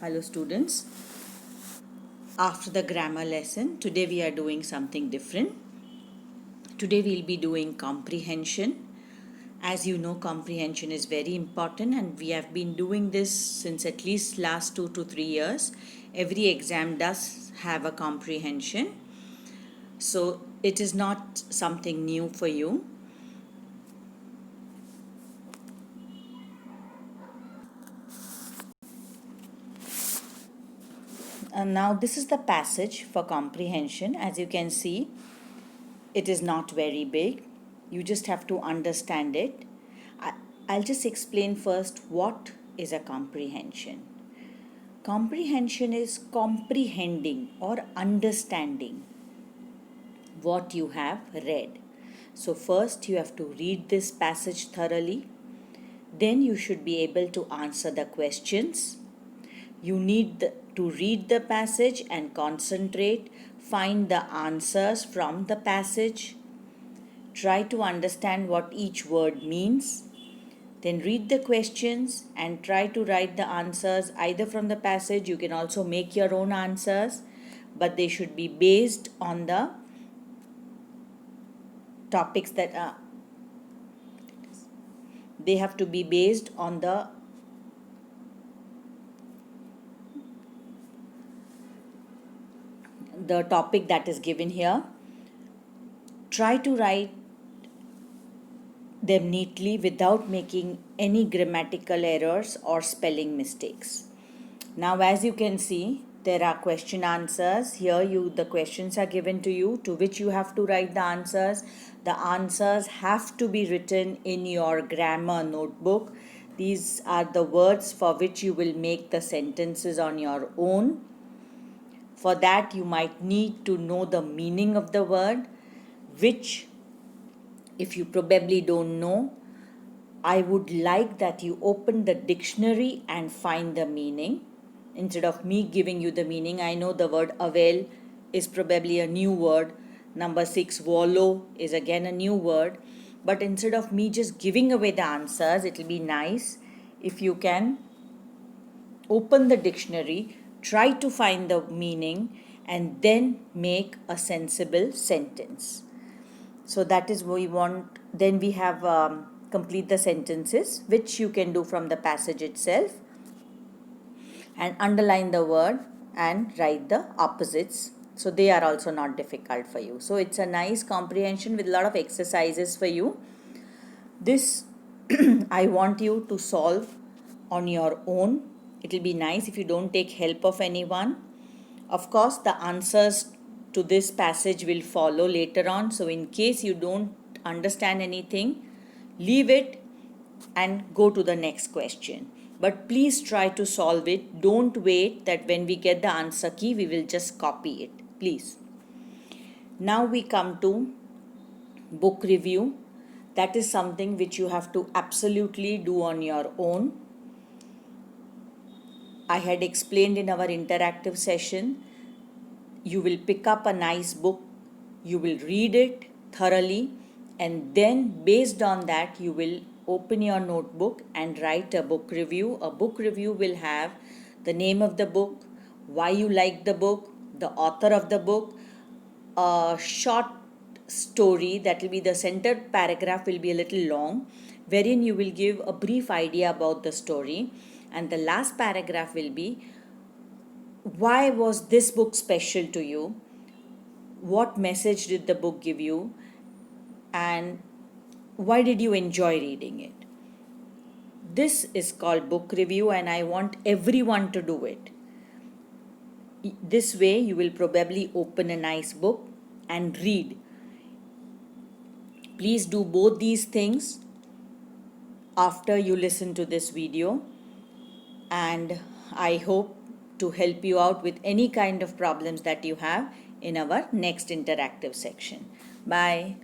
Hello students. After the grammar lesson, today we are doing something different. Today we'll be doing comprehension. As you know, comprehension is very important and we have been doing this since at least last 2 to 3 years. Every exam does have a comprehension. So it is not something new for you. And now this is the passage for comprehension. As you can see, it is not very big. You just have to understand it. I'll just explain first what is a comprehension. Comprehension is comprehending or understanding what you have read. So, first you have to read this passage thoroughly. Then you should be able to answer the questions. You need to read the passage and concentrate, find the answers from the passage. Try to understand what each word means. Then read the questions and try to write the answers either from the passage. You can also make your own answers, but they should be based on the topics that they have to be based on the topic that is given here. Try to write them neatly without making any grammatical errors or spelling mistakes. Now, as you can see, there are question answers. Here the questions are given to you, to which you have to write the answers. The answers have to be written in your grammar notebook. These are the words for which you will make the sentences on your own. For that, you might need to know the meaning of the word, which, if you probably don't know, I would like that you open the dictionary and find the meaning. Instead of me giving you the meaning, I know the word avail is probably a new word. Number 6, wallow is again a new word. But instead of me just giving away the answers, it will be nice if you can open the dictionary, try to find the meaning, and then make a sensible sentence. So that is what we want. Then we have complete the sentences, which you can do from the passage itself, and underline the word and write the opposites. So they are also not difficult for you. So it's a nice comprehension with a lot of exercises for you. This I want you to solve on your own. It will be nice if you don't take help of anyone. Of course, the answers to this passage will follow later on. So in case you don't understand anything, leave it and go to the next question. But please try to solve it. Don't wait that when we get the answer key, we will just copy it. Please. Now we come to book review. That is something which you have to absolutely do on your own. I had explained in our interactive session. You will pick up a nice book, you will read it thoroughly, and then based on that you will open your notebook and write a book review. A book review will have the name of the book, why you like the book, the author of the book, a short story that will be the center paragraph will be a little long, wherein you will give a brief idea about the story, and the last paragraph will be why was this book special to you, what message did the book give you, and why did you enjoy reading it. This is called book review and I want everyone to do it. This way you will probably open a nice book and read. Please do both these things after you listen to this video, and I hope to help you out with any kind of problems that you have in our next interactive section. Bye.